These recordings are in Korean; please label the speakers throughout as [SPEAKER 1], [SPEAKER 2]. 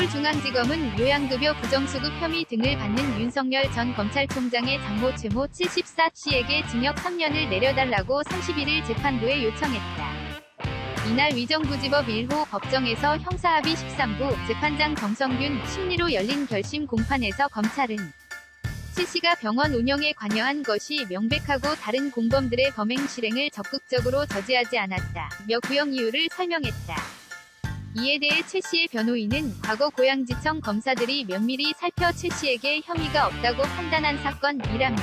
[SPEAKER 1] 서울중앙지검은 요양급여 부정수급 혐의 등을 받는 윤석열 전 검찰총장의 장모 최모 74씨에게 징역 3년을 내려달라고 31일 재판부에 요청했다. 이날 위정부지법 1호 법정에서 형사합의 13부 재판장 정성균 심리로 열린 결심 공판에서 검찰은 최씨가 병원 운영에 관여한 것이 명백하고 다른 공범들의 범행 실행을 적극적으로 저지하지 않았다며 구형 이유를 설명했다. 이에 대해 최씨의 변호인은 과거 고양지청 검사들이 면밀히 살펴 최씨에게 혐의가 없다고 판단한 사건이라며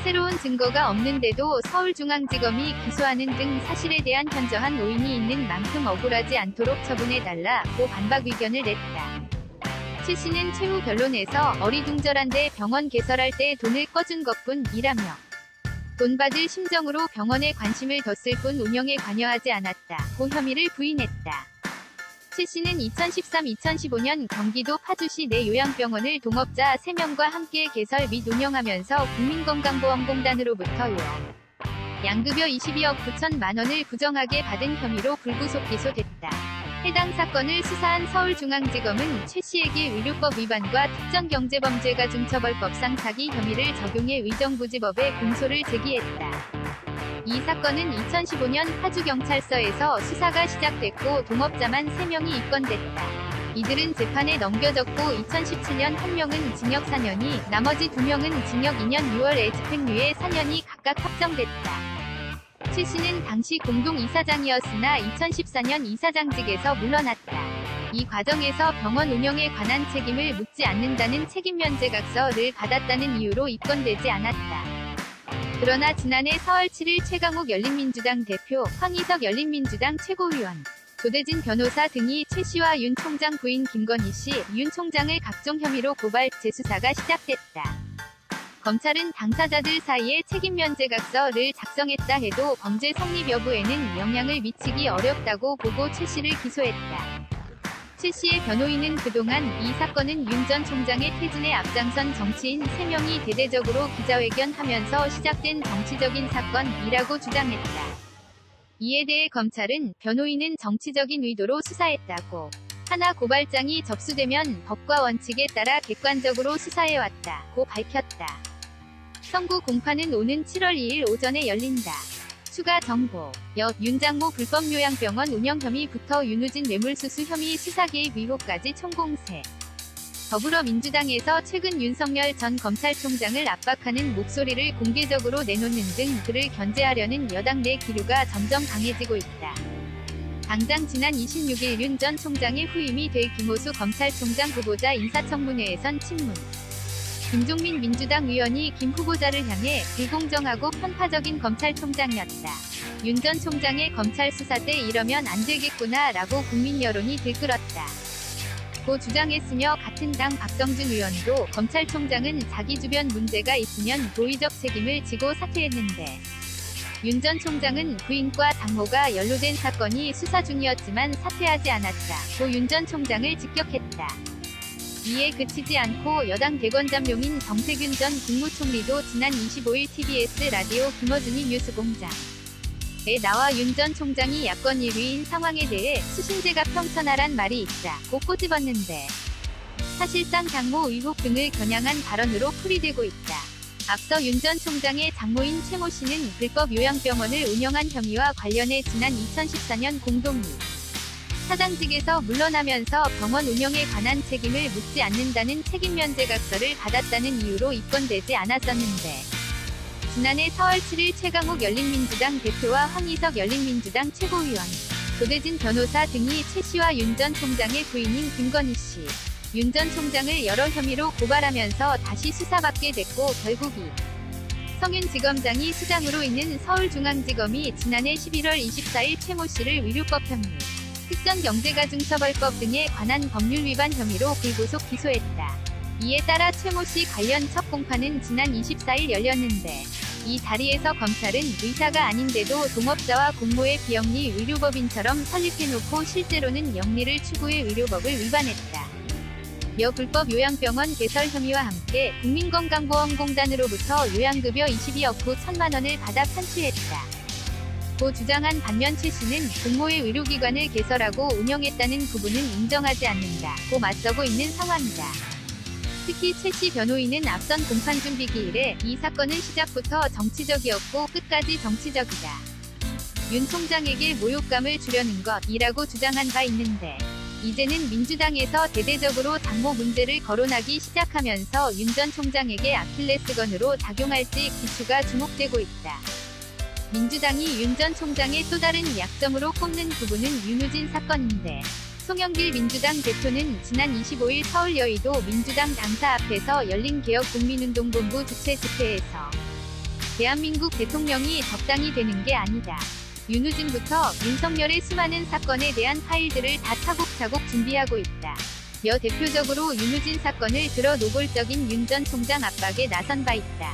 [SPEAKER 1] 새로운 증거가 없는데도 서울중앙지검이 기소하는 등 사실에 대한 현저한 오인이 있는 만큼 억울하지 않도록 처분해달라고 반박 의견을 냈다. 최씨는 최후 변론에서 어리둥절한데 병원 개설할 때 돈을 꺼준 것뿐이라며 돈 받을 심정으로 병원에 관심을 뒀을 뿐 운영에 관여하지 않았다고 혐의를 부인했다. 최씨는 2013-2015년 경기도 파주시 내 요양병원을 동업자 3명과 함께 개설 및 운영하면서 국민건강보험공단으로부터 양급여 22억 9천만 원을 부정하게 받은 혐의로 불구속 기소됐다. 해당 사건을 수사한 서울중앙지검은 최씨에게 의료법 위반과 특정경제범죄가중처벌법상 사기 혐의를 적용해 위정부지법에 공소를 제기했다. 이 사건은 2015년 파주경찰서에서 수사가 시작됐고 동업자만 3명이 입건됐다. 이들은 재판에 넘겨졌고 2017년 1명은 징역 4년이 나머지 2명은 징역 2년 6월에 집행유예 4년이 각각 확정됐다. 최씨는 당시 공동이사장이었으나 2014년 이사장직에서 물러났다. 이 과정에서 병원 운영에 관한 책임을 묻지 않는다는 책임면제각서를 받았다는 이유로 입건되지 않았다. 그러나 지난해 4월 7일 최강욱 열린민주당 대표, 황희석 열린민주당 최고위원, 조대진 변호사 등이 최씨와 윤 총장 부인 김건희 씨, 윤 총장을 각종 혐의로 고발, 재수사가 시작됐다. 검찰은 당사자들 사이에 책임면제각서를 작성했다 해도 범죄 성립 여부에는 영향을 미치기 어렵다고 보고 최씨를 기소했다. 최씨의 변호인은 그동안 이 사건은 윤 전 총장의 퇴진에 앞장선 정치인 3명이 대대적으로 기자회견하면서 시작된 정치적인 사건이라고 주장했다. 이에 대해 검찰은 변호인은 정치적인 의도로 수사했다고, 하나 고발장이 접수되면 법과 원칙에 따라 객관적으로 수사해왔다고 밝혔다. 선고 공판은 오는 7월 2일 오전에 열린다. 추가 정보. 윤 장모 불법 요양병원 운영 혐의부터 윤우진 뇌물수수 혐의 수사 개입 의혹까지 총공세. 더불어민주당에서 최근 윤석열 전 검찰총장을 압박하는 목소리를 공개적으로 내놓는 등 그를 견제하려는 여당 내 기류가 점점 강해지고 있다. 당장 지난 26일 윤 전 총장의 후임이 될 김호수 검찰총장 후보자 인사청문회에선 친문 김종민 민주당 의원이 김 후보자를 향해 불공정하고 편파적인 검찰총장이었다. 윤 전 총장의 검찰 수사 때 이러면 안 되겠구나 라고 국민 여론이 들끓었다. 고 주장했으며 같은 당 박성준 의원도 검찰총장은 자기 주변 문제가 있으면 도의적 책임을 지고 사퇴했는데 윤 전 총장은 부인과 장모가 연루된 사건이 수사 중이었지만 사퇴하지 않았다. 고 윤 전 총장을 직격했다. 이에 그치지 않고 여당 대권잠룡인 정세균 전 국무총리도 지난 25일 TBS 라디오 김어준이 뉴스공장에 나와 윤 전 총장이 야권 1위인 상황에 대해 수신제가 평천하란 말이 있다고 꼬집었는데 사실상 장모 의혹 등을 겨냥한 발언으로 풀이되고 있다. 앞서 윤 전 총장의 장모인 최모 씨는 불법 요양병원을 운영한 혐의와 관련해 지난 2014년 공동위 사장직에서 물러나면서 병원 운영에 관한 책임을 묻지 않는다는 책임면제각서를 받았다는 이유로 입건되지 않았었는데 지난해 4월 7일 최강욱 열린민주당 대표와 황희석 열린민주당 최고위원, 조대진 변호사 등이 최씨와 윤 전 총장의 부인인 김건희 씨, 윤 전 총장을 여러 혐의로 고발하면서 다시 수사받게 됐고 결국 성윤지검장이 수장으로 있는 서울중앙지검이 지난해 11월 24일 최모 씨를 의료법 혐의, 특정경제가중처벌법 등에 관한 법률 위반 혐의로 불구속 기소했다. 이에 따라 최모 씨 관련 첫 공판은 지난 24일 열렸는데 이 자리에서 검찰은 의사가 아닌데도 동업자와 공모의 비영리 의료법인처럼 설립해놓고 실제로는 영리를 추구해 의료법을 위반했다. 며 불법 요양병원 개설 혐의와 함께 국민건강보험공단으로부터 요양급여 22억 9천만 원을 받아 편취했다. 고 주장한 반면 최 씨는 공모의 의료기관을 개설하고 운영했다는 부분은 인정하지 않는다고 맞서고 있는 상황이다. 특히 최 씨 변호인은 앞선 공판준비 기일에 이 사건은 시작부터 정치적이었고 끝까지 정치적이다. 윤 총장에게 모욕감을 주려는 것이라고 주장한 바 있는데 이제는 민주당에서 대대적으로 당무 문제를 거론하기 시작하면서 윤 전 총장에게 아킬레스건으로 작용할지 기추가 주목되고 있다. 민주당이 윤 전 총장의 또 다른 약점으로 꼽는 부분은 윤우진 사건인데 송영길 민주당 대표는 지난 25일 서울 여의도 민주당 당사 앞에서 열린 개혁국민운동본부 주최 집회에서 대한민국 대통령이 적당히 되는 게 아니다. 윤우진부터 윤석열의 수많은 사건에 대한 파일들을 다 차곡차곡 준비하고 있다. 며 대표적으로 윤우진 사건을 들어 노골적인 윤 전 총장 압박에 나선 바 있다.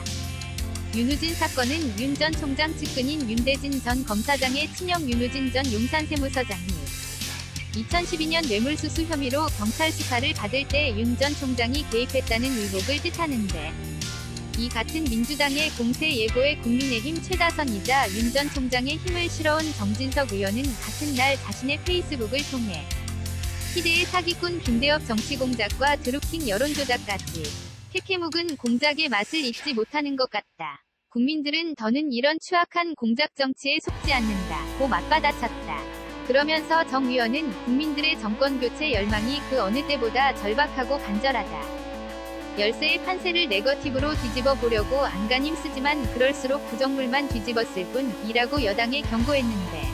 [SPEAKER 1] 윤우진 사건은 윤 전 총장 측근인 윤대진 전 검사장의 친형 윤우진 전 용산세무서장이 2012년 뇌물수수 혐의로 경찰 수사를 받을 때 윤 전 총장이 개입했다는 의혹을 뜻하는데 이 같은 민주당의 공세 예고의 국민의힘 최다선이자 윤 전 총장의 힘을 실어온 정진석 의원은 같은 날 자신의 페이스북을 통해 희대의 사기꾼 빈대업 정치공작과 드루킹 여론조작까지 캐캐묵은 공작의 맛을 잊지 못하는 것 같다. 국민들은 더는 이런 추악한 공작 정치에 속지 않는다고 맞받아쳤다. 그러면서 정 의원은 국민들의 정권교체 열망이 그 어느 때보다 절박하고 간절하다. 열세의 판세를 네거티브로 뒤집어 보려고 안간힘 쓰지만 그럴수록 부정물만 뒤집었을 뿐이라고 여당에 경고했는데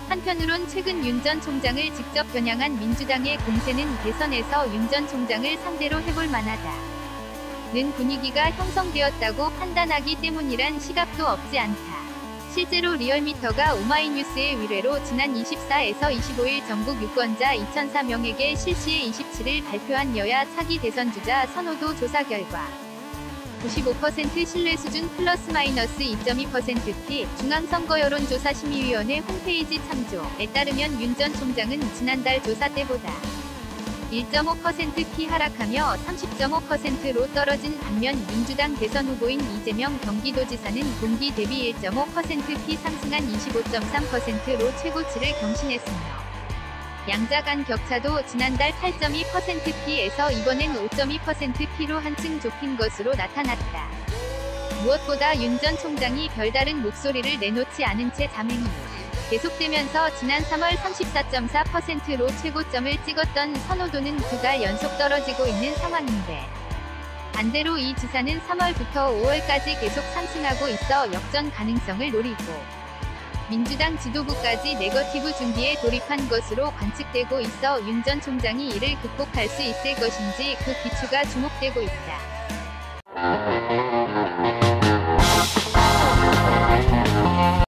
[SPEAKER 1] 한편으론 최근 윤 전 총장을 직접 겨냥한 민주당의 공세는 대선에서 윤 전 총장을 상대로 해볼 만하다. 는 분위기가 형성되었다고 판단하기 때문이란 시각도 없지 않다. 실제로 리얼미터가 오마이뉴스의 의뢰로 지난 24에서 25일 전국 유권자 2004명에게 실시해 27일 발표한 여야 차기 대선 주자 선호도 조사 결과 95% 신뢰 수준 플러스 마이너스 2.2%T 중앙선거여론조사심의위원회 홈페이지 참조에 따르면 윤 전 총장은 지난달 조사 때보다 1.5%T 하락하며 30.5%로 떨어진 반면 민주당 대선 후보인 이재명 경기도지사는 동기 대비 1.5%T 상승한 25.3%로 최고치를 경신했으며 양자 간 격차도 지난달 8.2%T에서 이번엔 5.2%T로 한층 좁힌 것으로 나타났다. 무엇보다 윤 전 총장이 별다른 목소리를 내놓지 않은 채 자맹이 계속되면서 지난 3월 34.4%로 최고점을 찍었던 선호도는 2달 연속 떨어지고 있는 상황인데 반대로 이 지사는 3월부터 5월까지 계속 상승하고 있어 역전 가능성을 노리고 민주당 지도부까지 네거티브 준비에 돌입한 것으로 관측되고 있어 윤 전 총장이 이를 극복할 수 있을 것인지 그 기추가 주목되고 있다.